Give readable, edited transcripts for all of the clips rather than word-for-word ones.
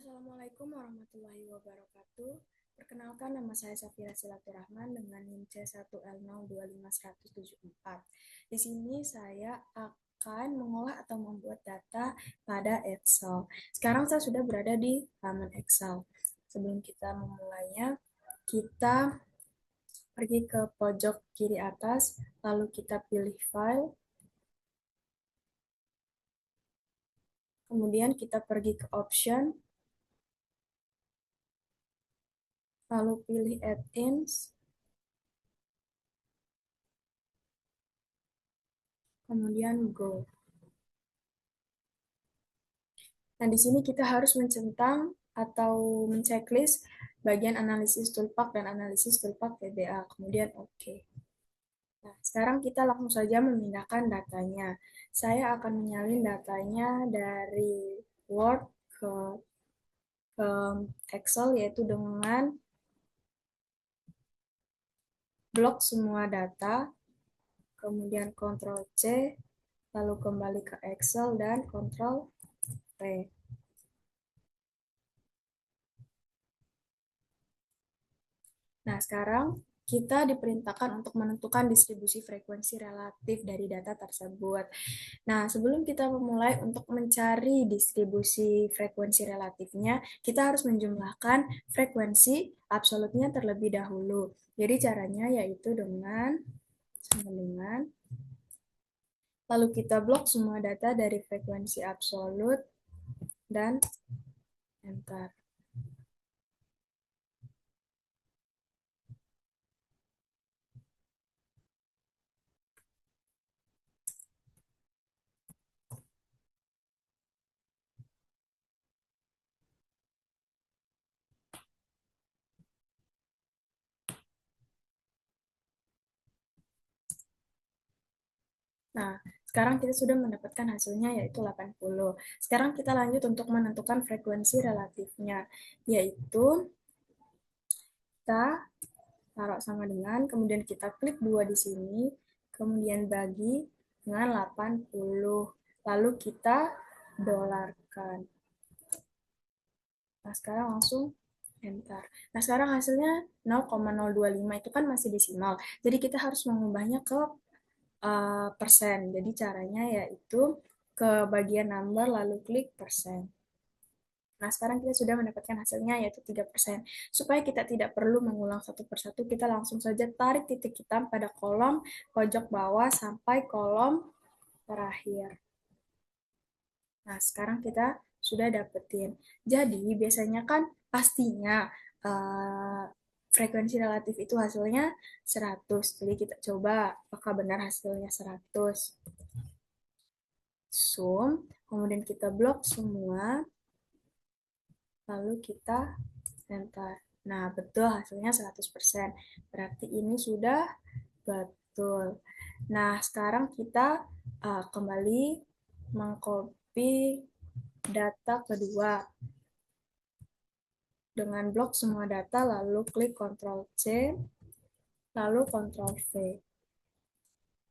Assalamualaikum warahmatullahi wabarakatuh. Perkenalkan, nama saya Safira Silaturahman dengan NIM C1L025174. Di sini saya akan mengolah atau membuat data pada Excel. Sekarang saya sudah berada di halaman Excel. Sebelum kita memulainya, kita pergi ke pojok kiri atas, lalu kita pilih File, kemudian kita pergi ke Option, lalu pilih Add-ins, kemudian Go. Nah, di sini kita harus mencentang atau menceklis bagian analisis toolpath dan analisis toolpath VBA, kemudian OK. Nah, sekarang kita langsung saja memindahkan datanya. Saya akan menyalin datanya dari Word ke Excel, yaitu dengan blok semua data, kemudian Ctrl+C, lalu kembali ke Excel dan Ctrl+V. Nah, sekarang kita diperintahkan untuk menentukan distribusi frekuensi relatif dari data tersebut. Nah, sebelum kita memulai untuk mencari distribusi frekuensi relatifnya, kita harus menjumlahkan frekuensi absolutnya terlebih dahulu. Jadi caranya yaitu dengan lalu kita blok semua data dari frekuensi absolut dan enter. Nah, sekarang kita sudah mendapatkan hasilnya yaitu 80. Sekarang kita lanjut untuk menentukan frekuensi relatifnya, yaitu kita taruh sama dengan, kemudian kita klik 2 di sini, kemudian bagi dengan 80, lalu kita dolarkan. Nah, sekarang langsung enter. Nah, sekarang hasilnya 0,025, itu kan masih desimal. Jadi kita harus mengubahnya ke persen. Jadi caranya yaitu ke bagian number lalu klik persen. Nah, sekarang kita sudah mendapatkan hasilnya yaitu 3%. Supaya kita tidak perlu mengulang satu persatu, kita langsung saja tarik titik hitam pada kolom pojok bawah sampai kolom terakhir. Nah, sekarang kita sudah dapetin. Jadi, biasanya kan pastinya frekuensi relatif itu hasilnya 100. Jadi, kita coba apakah benar hasilnya 100. Zoom, kemudian kita blok semua, lalu kita enter. Nah, betul hasilnya 100%. Berarti ini sudah betul. Nah, sekarang kita kembali mengcopy data kedua dengan blok semua data, lalu klik Ctrl+C, lalu Ctrl+V.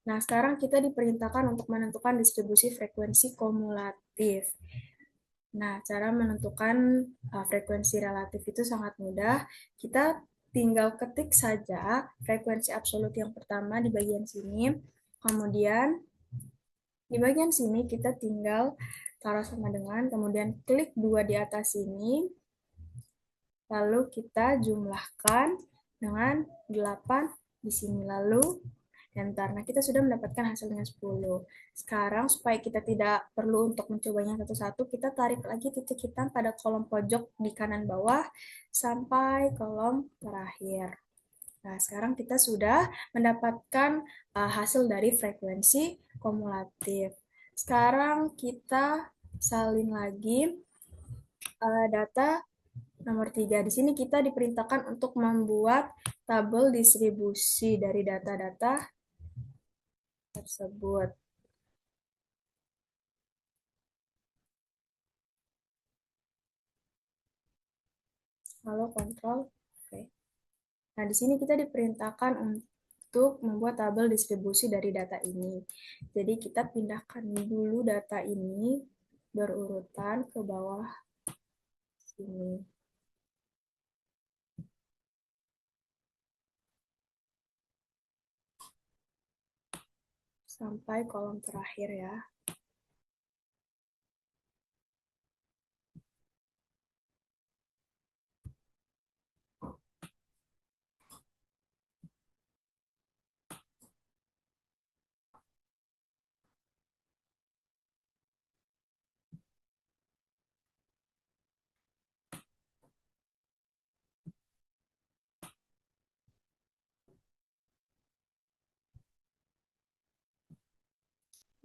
Nah, sekarang kita diperintahkan untuk menentukan distribusi frekuensi kumulatif. Nah, cara menentukan frekuensi relatif itu sangat mudah. Kita tinggal ketik saja frekuensi absolut yang pertama di bagian sini. Kemudian di bagian sini kita tinggal taruh sama dengan, kemudian klik 2 di atas sini. Lalu kita jumlahkan dengan 8 di sini. Lalu enter. Nah, kita sudah mendapatkan hasilnya 10. Sekarang, supaya kita tidak perlu untuk mencobanya satu-satu, kita tarik lagi titik hitam pada kolom pojok di kanan bawah sampai kolom terakhir. Nah, sekarang kita sudah mendapatkan hasil dari frekuensi kumulatif. Sekarang kita salin lagi data nomor 3. Di sini kita diperintahkan untuk membuat tabel distribusi dari data-data tersebut. Lalu kontrol V. Nah, di sini kita diperintahkan untuk membuat tabel distribusi dari data ini. Jadi kita pindahkan dulu data ini berurutan ke bawah Ini. Sampai kolom terakhir ya.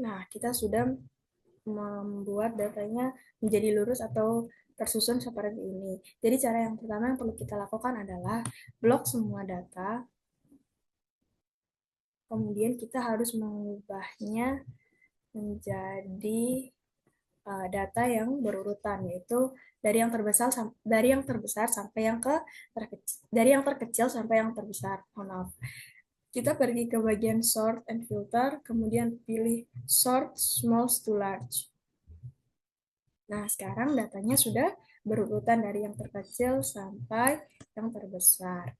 Nah, kita sudah membuat datanya menjadi lurus atau tersusun seperti ini. Jadi cara yang pertama yang perlu kita lakukan adalah blok semua data, kemudian kita harus mengubahnya menjadi data yang berurutan, yaitu dari yang terbesar sampai yang terkecil, dari yang terkecil sampai yang terbesar. Oh, maaf. Kita pergi ke bagian sort and filter, kemudian pilih sort small to large. Nah, sekarang datanya sudah berurutan dari yang terkecil sampai yang terbesar.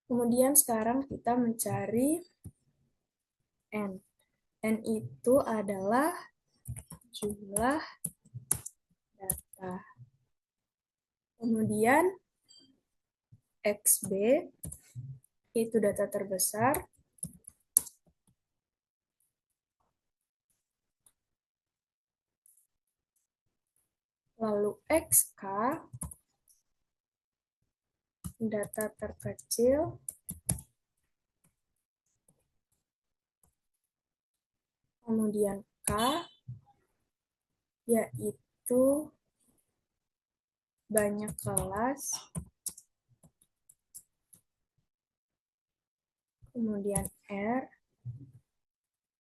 Kemudian sekarang kita mencari N. N itu adalah jumlah data. Kemudian XB itu data terbesar. Lalu XK data terkecil. Kemudian K yaitu banyak kelas. Kemudian R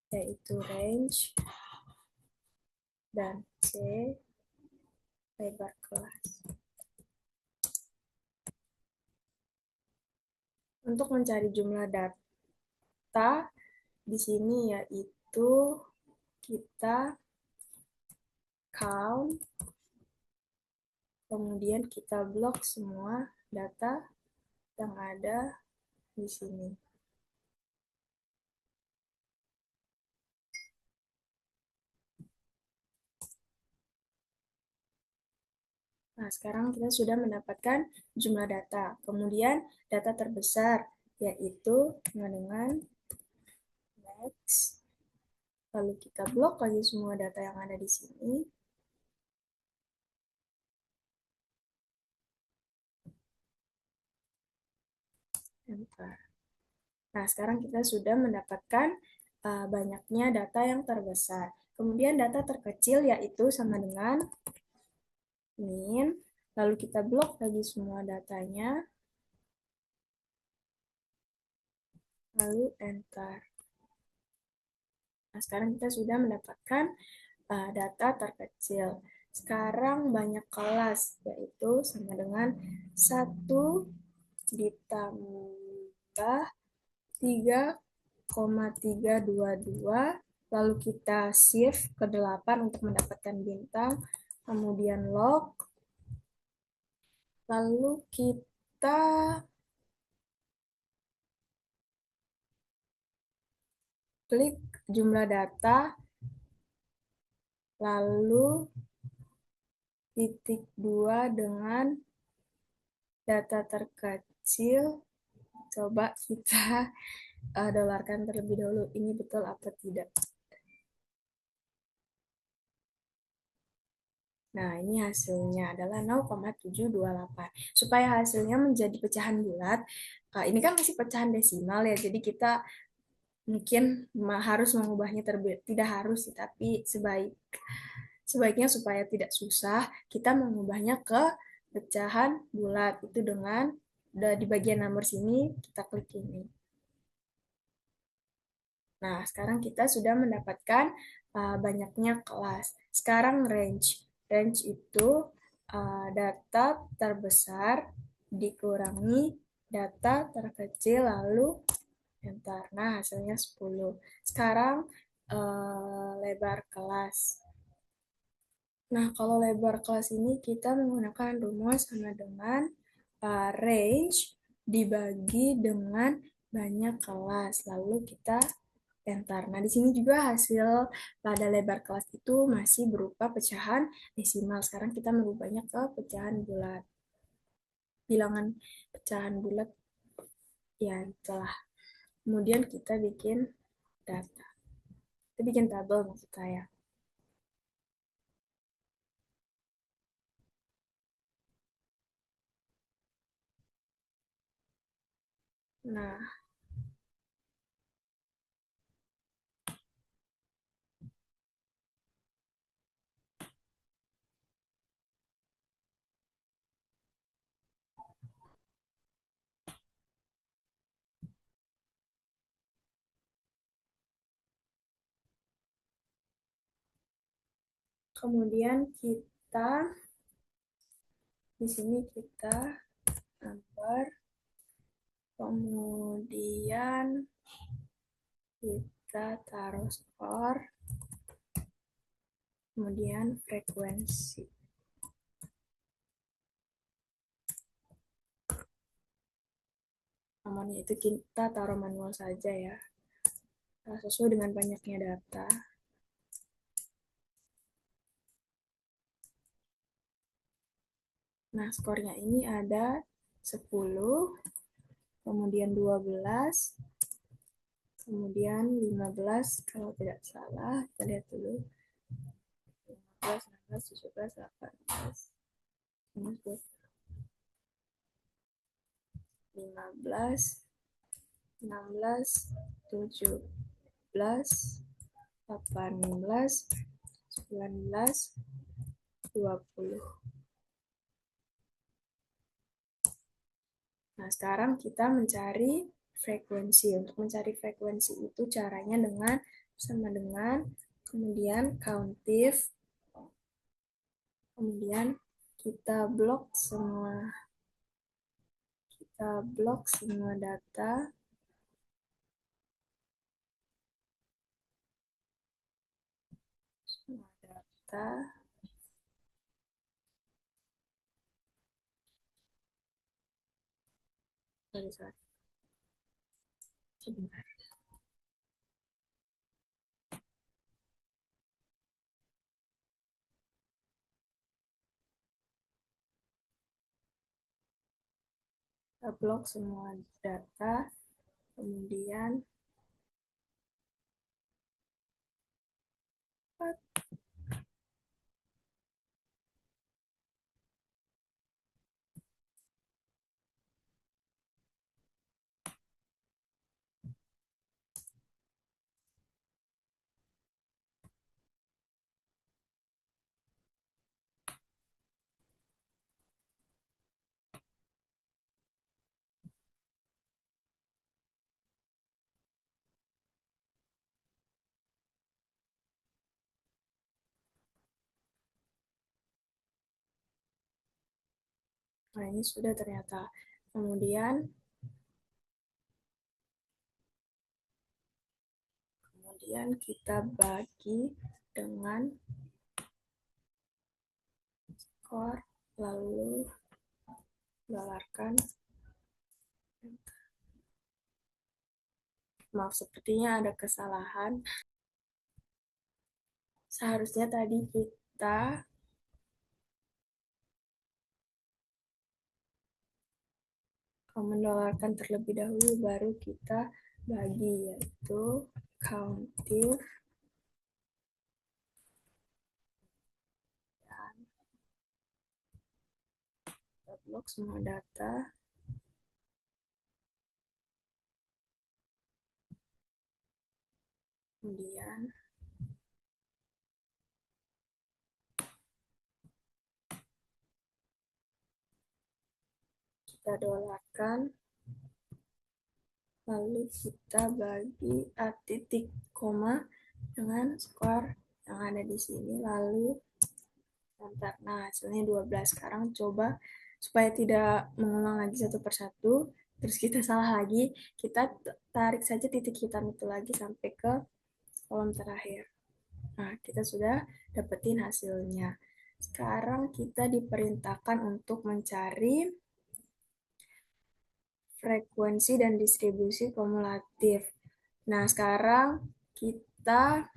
yaitu range, dan C lebar kelas. Untuk mencari jumlah data di sini yaitu kita count, kemudian kita blok semua data yang ada di sini. Nah, sekarang kita sudah mendapatkan jumlah data. Kemudian data terbesar, yaitu dengan next. Lalu kita blok lagi semua data yang ada di sini. Enter. Nah, sekarang kita sudah mendapatkan banyaknya data yang terbesar. Kemudian data terkecil yaitu sama dengan min. Lalu kita blok lagi semua datanya. Lalu enter. Nah, sekarang kita sudah mendapatkan data terkecil. Sekarang banyak kelas, yaitu sama dengan 1 ditambah 3,322. Lalu kita shift ke 8 untuk mendapatkan bintang. Kemudian log. Lalu kita klik jumlah data, lalu titik 2 dengan data terkecil. Coba kita dolarkan terlebih dahulu. Ini betul apa tidak? Nah, ini hasilnya adalah 0,728. Supaya hasilnya menjadi pecahan bulat, ini kan masih pecahan desimal ya, jadi kita mungkin harus mengubahnya terlebih, tidak harus sih, tapi sebaiknya supaya tidak susah, kita mengubahnya ke pecahan bulat, itu dengan di bagian nomor sini, kita klik ini. Nah, sekarang kita sudah mendapatkan banyaknya kelas. Sekarang range. Range itu data terbesar dikurangi data terkecil, lalu enter. Nah, hasilnya 10. Sekarang lebar kelas. Nah, kalau lebar kelas ini kita menggunakan rumus sama dengan range dibagi dengan banyak kelas. Lalu kita enter. Nah, di sini juga hasil pada lebar kelas itu masih berupa pecahan desimal. Sekarang kita merubahnya ke pecahan bulat. Bilangan pecahan bulat, ya itulah. Kemudian kita bikin data. Kita bikin tabel maksud saya. Nah, kemudian kita di sini kita gambar, kemudian kita taruh skor, kemudian frekuensi. Nomornya itu kita taruh manual saja ya, sesuai dengan banyaknya data. Nah, skornya ini ada 10, kemudian 12, kemudian 15, kalau tidak salah, kita lihat dulu. 15, 16, 17, 18, 15, 16, 17, 18, 19, 20. Nah, sekarang kita mencari frekuensi. Untuk mencari frekuensi itu caranya dengan sama dengan kemudian countif, kemudian kita blok semua data, semua data. Sorry. Sebentar. Kita blok semua data, kemudian nah ini sudah ternyata. Kemudian kita bagi dengan skor, lalu dolarkan. Maaf, sepertinya ada kesalahan. Seharusnya tadi kita mendolarkan terlebih dahulu, baru kita bagi, yaitu countif dan blok semua data, kemudian kita dolarkan, lalu kita bagi titik koma dengan skor yang ada di sini, lalu enter. Nah, hasilnya 12. Sekarang coba supaya tidak mengulang lagi satu persatu, terus kita salah lagi, kita tarik saja titik hitam itu lagi sampai ke kolom terakhir. Nah, kita sudah dapetin hasilnya. Sekarang kita diperintahkan untuk mencari frekuensi dan distribusi kumulatif. Nah, sekarang kita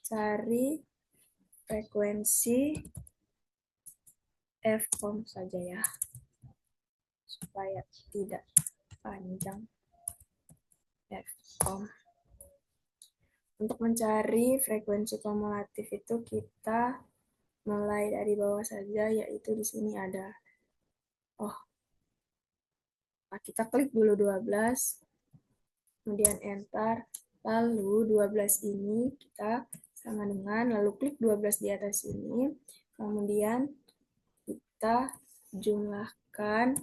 cari frekuensi Fcom saja ya, supaya tidak panjang. Fcom. Untuk mencari frekuensi kumulatif itu kita mulai dari bawah saja, yaitu di sini ada. Nah, kita klik dulu 12, kemudian enter. Lalu 12 ini kita sama dengan, lalu klik 12 di atas ini, kemudian kita jumlahkan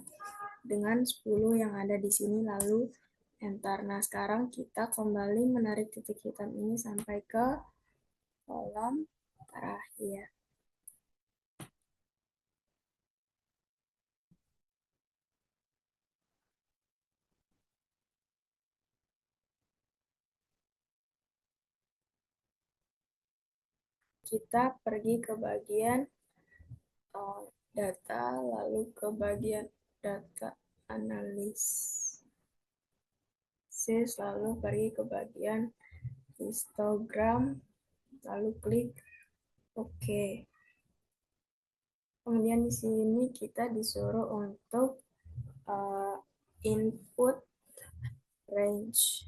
dengan 10 yang ada di sini, lalu enter. Nah, sekarang kita kembali menarik titik hitam ini sampai ke kolom terakhir. Kita pergi ke bagian data, lalu ke bagian data analisis, lalu pergi ke bagian histogram, lalu klik OK. Kemudian di sini kita disuruh untuk input range.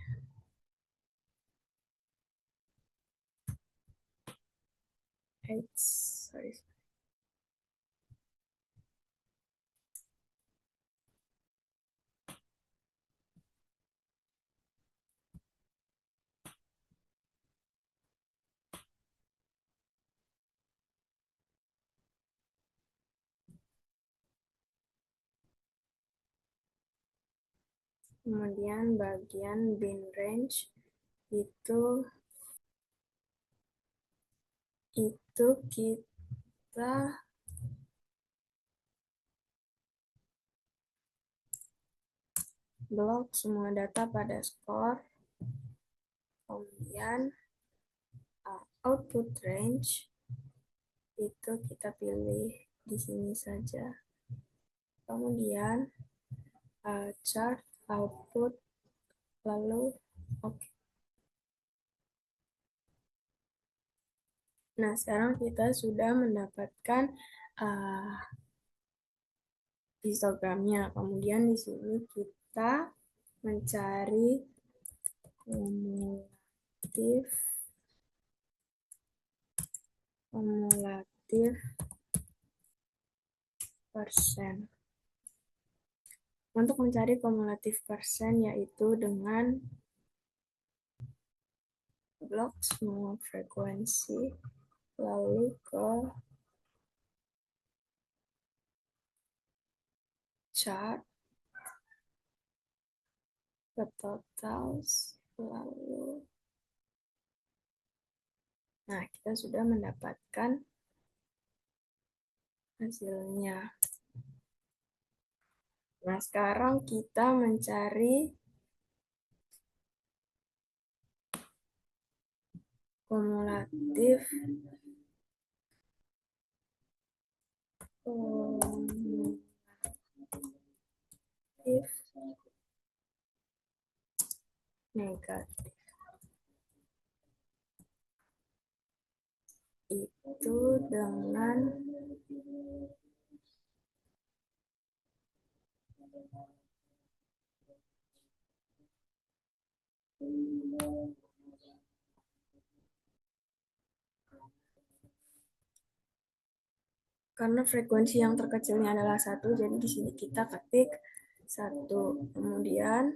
Sorry. Kemudian bagian bin range itu kita blok semua data pada skor. Kemudian output range itu kita pilih di sini saja. Kemudian chart output, lalu OK. Nah, sekarang kita sudah mendapatkan histogramnya. Kemudian di sini kita mencari kumulatif persen. Untuk mencari kumulatif persen yaitu dengan blok semua frekuensi, lalu ke chart, ke totals, lalu nah, kita sudah mendapatkan hasilnya. Nah, sekarang kita mencari kumulatif negatif. Itu dengan karena frekuensi yang terkecilnya adalah 1, jadi di sini kita ketik 1. Kemudian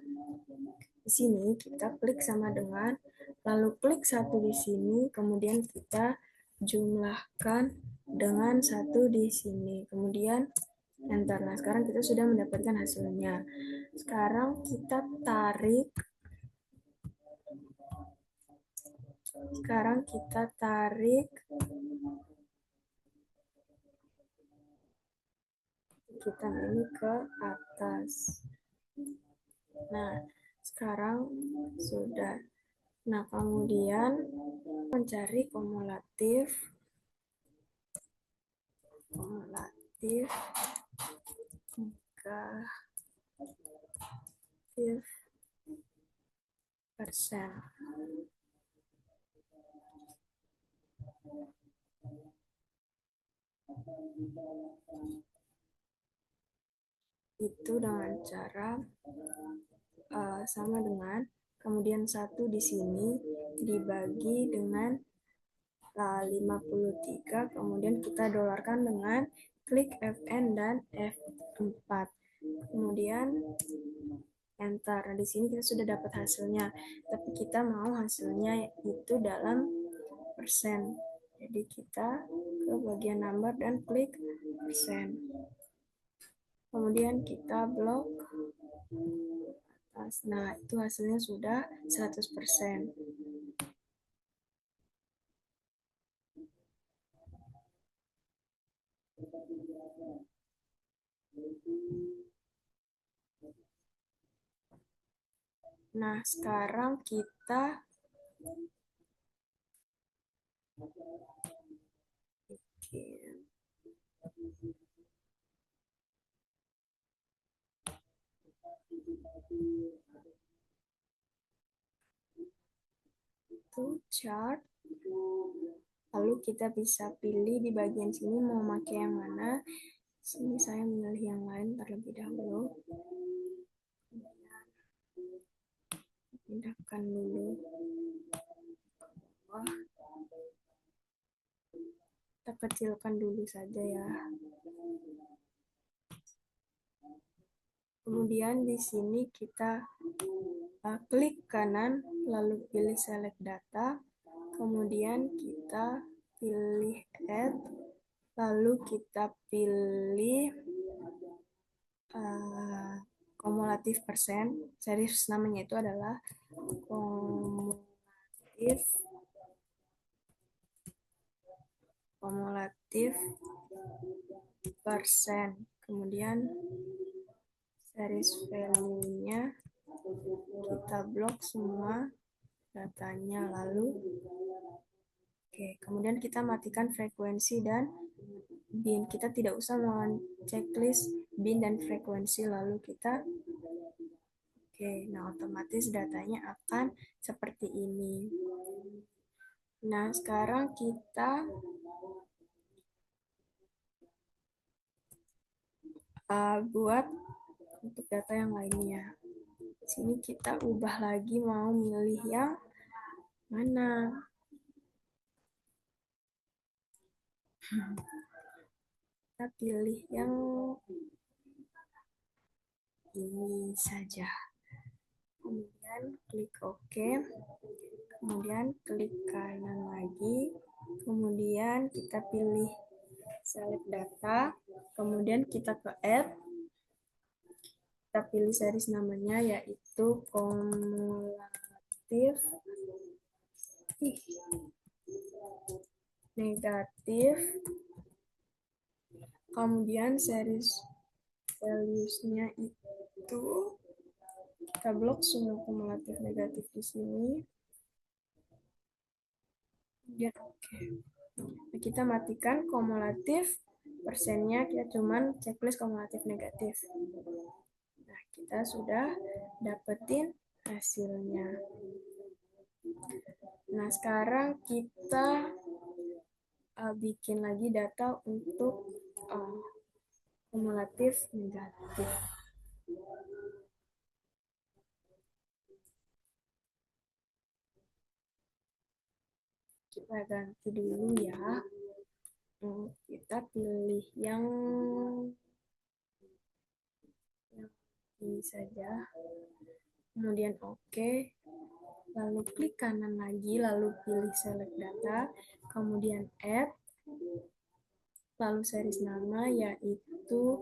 di sini kita klik sama dengan, lalu klik 1 di sini, kemudian kita jumlahkan dengan 1 di sini. Kemudian enter. Nah, sekarang kita sudah mendapatkan hasilnya. Sekarang kita tarik kita ini ke atas. Nah, sekarang sudah. Nah, kemudian mencari kumulatif kumulatif negatif persen. Itu dengan cara sama dengan kemudian 1 di sini dibagi dengan 53, kemudian kita dolarkan dengan klik Fn dan F4. Kemudian enter. Di sini kita sudah dapat hasilnya, tapi kita mau hasilnya itu dalam persen. Jadi kita ke bagian number dan klik persen. Kemudian kita blok atas. Nah, itu hasilnya sudah 100%. Nah, sekarang kita itu chart. Lalu kita bisa pilih di bagian sini mau pakai yang mana. Sini saya memilih yang lain terlebih dahulu. Pindahkan dulu. Kita kecilkan dulu saja ya. Kemudian di sini kita klik kanan, lalu pilih select data, kemudian kita pilih add, lalu kita pilih kumulatif persen, series namanya itu adalah kumulatif persen. Kemudian series value-nya kita blok semua datanya, lalu kemudian kita matikan frekuensi dan bin. Kita tidak usah checklist bin dan frekuensi, lalu kita nah otomatis datanya akan seperti ini. Nah, sekarang kita buat untuk data yang lainnya. Di sini kita ubah lagi, mau milih yang mana. Kita pilih yang ini saja. Kemudian klik OK. Kemudian klik kanan lagi. Kemudian kita pilih select data. Kemudian kita ke add. Kita pilih series namanya yaitu kumulatif negatif. Kemudian series values-nya itu kita blok semua kumulatif negatif di sini. Kemudian oke. Nah, kita matikan kumulatif persennya, kita cuman checklist kumulatif negatif. Nah, kita sudah dapetin hasilnya. Nah, sekarang kita bikin lagi data untuk kumulatif negatif. Kita ganti dulu ya. Kita pilih yang ini saja. Kemudian oke. Lalu klik kanan lagi, lalu pilih select data, kemudian add, lalu series nama yaitu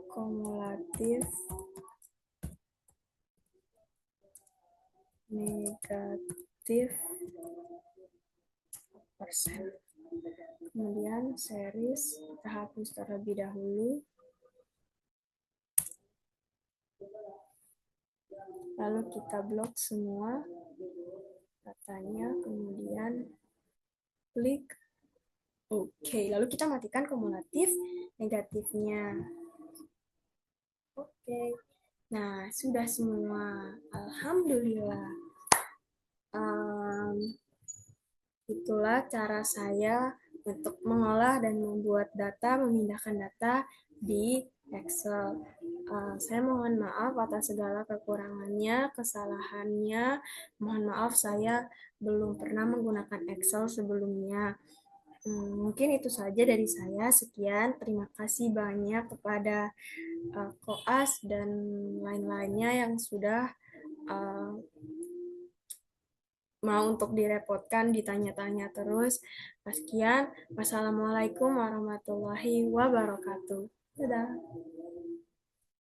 kumulatif negatif persen. Kemudian series kita hapus terlebih dahulu. Lalu kita blok semua datanya, kemudian klik Oke, lalu kita matikan kumulatif negatifnya. Oke, nah sudah semua. Alhamdulillah. Em, Itulah cara saya untuk mengolah dan membuat data, memindahkan data di Excel. Saya mohon maaf atas segala kekurangannya, kesalahannya. Mohon maaf saya belum pernah menggunakan Excel sebelumnya. Mungkin itu saja dari saya. Sekian, terima kasih banyak kepada Koas dan lain-lainnya yang sudah uh, mau untuk direpotkan, ditanya-tanya terus. Sekian, wassalamualaikum warahmatullahi wabarakatuh. Dadah.